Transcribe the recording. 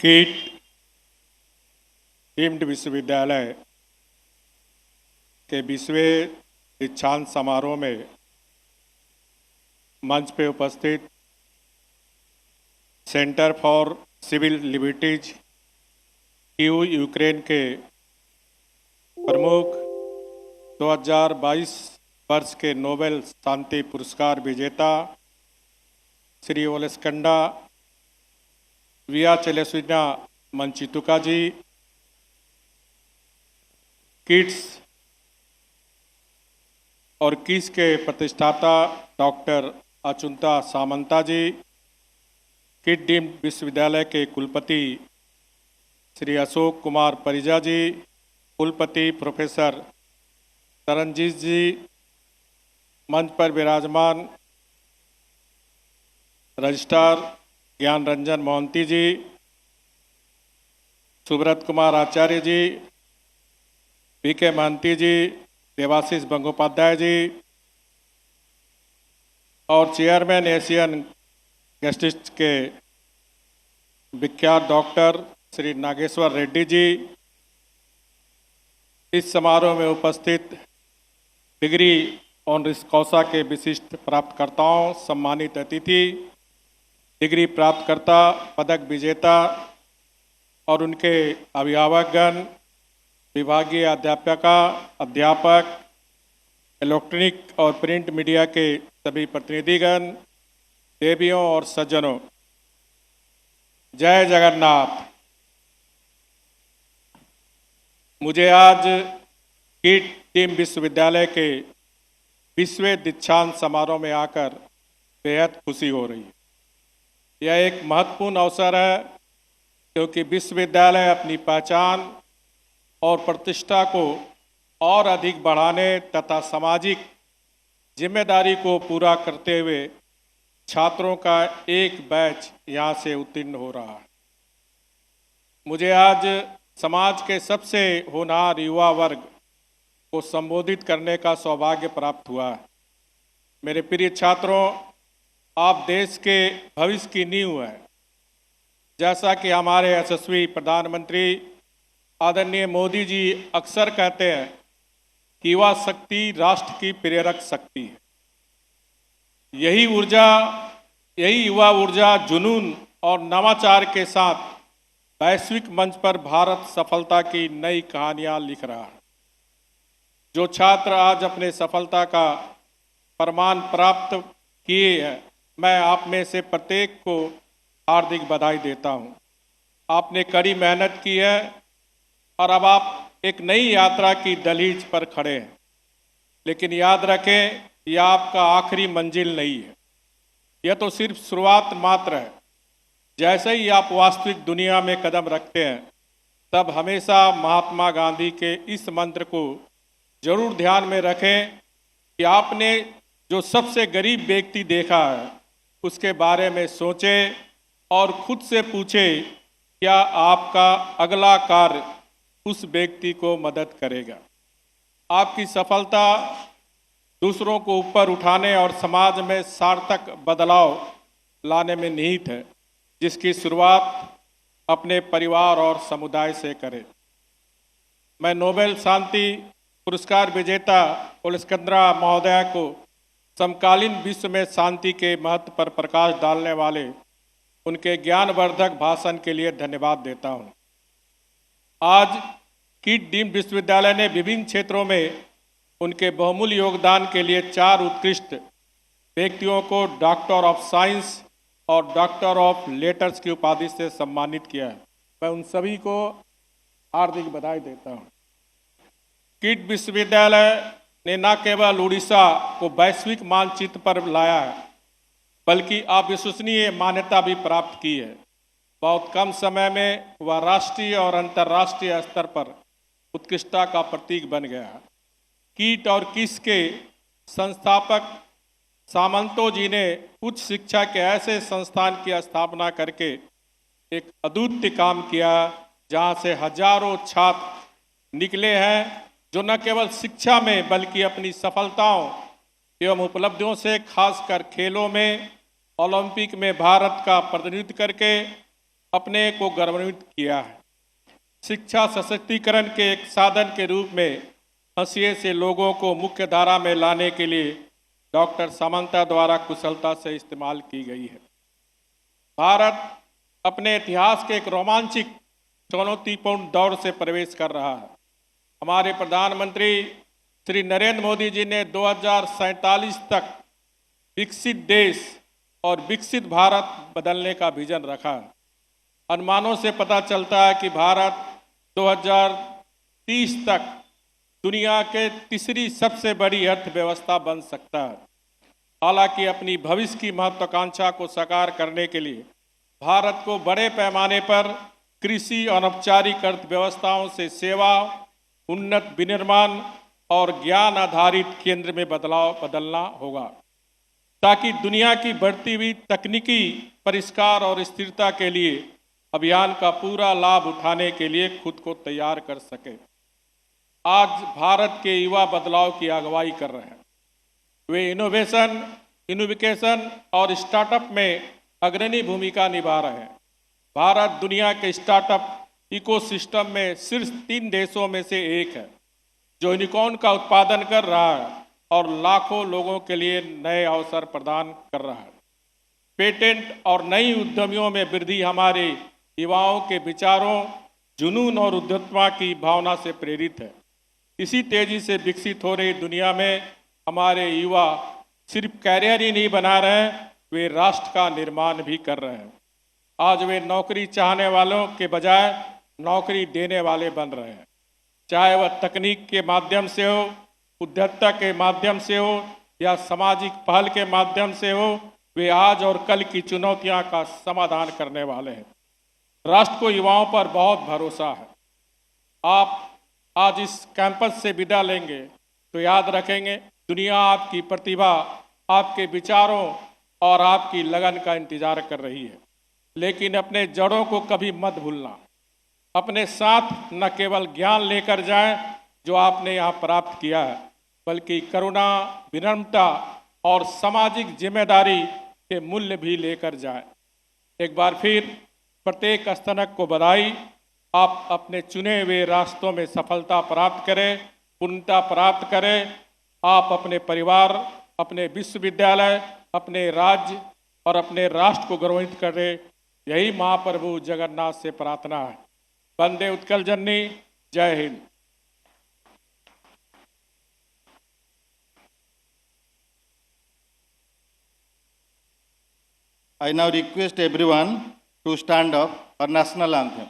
कीट डीम्ड विश्वविद्यालय के 20वें दीक्षांत समारोह में मंच पे उपस्थित centre for civil liberties Kyiv Ukraine के प्रमुख 2022 वर्ष के नोबेल शांति पुरस्कार विजेता श्री ओलेस्कंडा वियाचेलेस्विना मंचितुका जी, किट्स और किस के प्रतिष्ठाता डॉक्टर अचुंता सामंता जी, किट डीम्ड विश्वविद्यालय के कुलपति श्री अशोक कुमार परिजा जी, कुलपति प्रोफेसर तरनजीत जी, मंच पर विराजमान रजिस्ट्रार ज्ञान रंजन मोहंती जी, सुब्रत कुमार आचार्य जी, पीके महंती जी, देवाशीष गंगोपाध्याय जी और चेयरमैन एशियन गेस्टिस्ट के विख्यात डॉक्टर श्री नागेश्वर रेड्डी जी, इस समारोह में उपस्थित डिग्री ऑनरिस कौसा के विशिष्ट प्राप्तकर्ताओं, सम्मानित अतिथि, डिग्री प्राप्तकर्ता, पदक विजेता और उनके अभिभावकगण, विभागीय अध्यापक, इलेक्ट्रॉनिक और प्रिंट मीडिया के सभी प्रतिनिधिगण, देवियों और सज्जनों, जय जगन्नाथ। मुझे आज कीट डीम्ड विश्वविद्यालय के 20वें दीक्षांत समारोह में आकर बेहद खुशी हो रही है। यह एक महत्वपूर्ण अवसर है क्योंकि विश्वविद्यालय अपनी पहचान और प्रतिष्ठा को और अधिक बढ़ाने तथा सामाजिक जिम्मेदारी को पूरा करते हुए छात्रों का एक बैच यहाँ से उत्तीर्ण हो रहा है। मुझे आज समाज के सबसे होनहार युवा वर्ग को संबोधित करने का सौभाग्य प्राप्त हुआ है। मेरे प्रिय छात्रों, आप देश के भविष्य की नींव हैं। जैसा कि हमारे यशस्वी प्रधानमंत्री आदरणीय मोदी जी अक्सर कहते हैं कि युवा शक्ति राष्ट्र की प्रेरक शक्ति है। यही युवा ऊर्जा, जुनून और नवाचार के साथ वैश्विक मंच पर भारत सफलता की नई कहानियां लिख रहा है। जो छात्र आज अपने सफलता का प्रमाण प्राप्त किए हैं, मैं आप में से प्रत्येक को हार्दिक बधाई देता हूं। आपने कड़ी मेहनत की है और अब आप एक नई यात्रा की दहलीज पर खड़े हैं। लेकिन याद रखें, यह आपका आखिरी मंजिल नहीं है, यह तो सिर्फ शुरुआत मात्र है। जैसे ही आप वास्तविक दुनिया में कदम रखते हैं, तब हमेशा महात्मा गांधी के इस मंत्र को जरूर ध्यान में रखें कि आपने जो सबसे गरीब व्यक्ति देखा है, उसके बारे में सोचें और खुद से पूछें, क्या आपका अगला कार्य उस व्यक्ति को मदद करेगा। आपकी सफलता दूसरों को ऊपर उठाने और समाज में सार्थक बदलाव लाने में निहित है, जिसकी शुरुआत अपने परिवार और समुदाय से करें। मैं नोबेल शांति पुरस्कार विजेता ओलेस्कंद्रा महोदया को समकालीन विश्व में शांति के महत्व पर प्रकाश डालने वाले उनके ज्ञानवर्धक भाषण के लिए धन्यवाद देता हूं। आज कीट डीम्ड विश्वविद्यालय ने विभिन्न क्षेत्रों में उनके बहुमूल्य योगदान के लिए 4 उत्कृष्ट व्यक्तियों को डॉक्टर ऑफ साइंस और डॉक्टर ऑफ लेटर्स की उपाधि से सम्मानित किया है। मैं उन सभी को हार्दिक बधाई देता हूं। कीट विश्वविद्यालय ने न केवल उड़ीसा को वैश्विक मानचित्र पर लाया है, बल्कि अविश्वसनीय मान्यता भी प्राप्त की है। बहुत कम समय में वह राष्ट्रीय और अंतर्राष्ट्रीय स्तर पर उत्कृष्टता का प्रतीक बन गया है। कीट और किस के संस्थापक सामंतो जी ने उच्च शिक्षा के ऐसे संस्थान की स्थापना करके एक अद्वितीय काम किया, जहां से हजारों छात्र निकले हैं जो न केवल शिक्षा में बल्कि अपनी सफलताओं एवं उपलब्धियों से, खासकर खेलों में, ओलंपिक में भारत का प्रतिनिधित्व करके अपने को गौरवान्वित किया है। शिक्षा सशक्तिकरण के एक साधन के रूप में हंसिए से लोगों को मुख्य धारा में लाने के लिए डॉक्टर सामंता द्वारा कुशलता से इस्तेमाल की गई है। भारत अपने इतिहास के एक रोमांचक चुनौतीपूर्ण दौर से प्रवेश कर रहा है। हमारे प्रधानमंत्री श्री नरेंद्र मोदी जी ने 2047 तक विकसित देश और विकसित भारत बदलने का विजन रखा है। अनुमानों से पता चलता है कि भारत 2030 तक दुनिया के तीसरी सबसे बड़ी अर्थव्यवस्था बन सकता है। हालांकि अपनी भविष्य की महत्वाकांक्षा को साकार करने के लिए भारत को बड़े पैमाने पर कृषि अनौपचारिक अर्थव्यवस्थाओं से सेवा, उन्नत विनिर्माण और ज्ञान आधारित केंद्र में बदलना होगा, ताकि दुनिया की बढ़ती हुई तकनीकी परिष्कार और स्थिरता के लिए अभियान का पूरा लाभ उठाने के लिए खुद को तैयार कर सके। आज भारत के युवा बदलाव की अगुवाई कर रहे हैं। वे इनोवेशन और स्टार्टअप में अग्रणी भूमिका निभा रहे हैं। भारत दुनिया के स्टार्टअप इकोसिस्टम में शीर्ष 3 देशों में से एक है, जो यूनिकॉर्न का उत्पादन कर रहा है और लाखों लोगों के लिए नए अवसर प्रदान कर रहा है। पेटेंट और नई उद्यमियों में वृद्धि हमारे युवाओं के विचारों, जुनून और उद्यमिता की भावना से प्रेरित है। इसी तेजी से विकसित हो रही दुनिया में हमारे युवा सिर्फ कैरियर ही नहीं बना रहे हैं, वे राष्ट्र का निर्माण भी कर रहे हैं। आज वे नौकरी चाहने वालों के बजाय नौकरी देने वाले बन रहे हैं। चाहे वह तकनीक के माध्यम से हो, उद्यमिता के माध्यम से हो या सामाजिक पहल के माध्यम से हो, वे आज और कल की चुनौतियां का समाधान करने वाले हैं। राष्ट्र को युवाओं पर बहुत भरोसा है। आप आज इस कैंपस से विदा लेंगे तो याद रखेंगे, दुनिया आपकी प्रतिभा, आपके विचारों और आपकी लगन का इंतजार कर रही है। लेकिन अपने जड़ों को कभी मत भूलना। अपने साथ न केवल ज्ञान लेकर जाएं जो आपने यहाँ प्राप्त किया है, बल्कि करुणा, विनम्रता और सामाजिक जिम्मेदारी के मूल्य भी लेकर जाएं। एक बार फिर प्रत्येक स्तनक को बधाई। आप अपने चुने हुए रास्तों में सफलता प्राप्त करें, पूर्णता प्राप्त करें। आप अपने परिवार, अपने विश्वविद्यालय, अपने राज्य और अपने राष्ट्र को गौरवान्वित करें, यही महाप्रभु जगन्नाथ से प्रार्थना है। वंदे उत्कल जननी। जय Hind. I now request everyone to stand up for national anthem.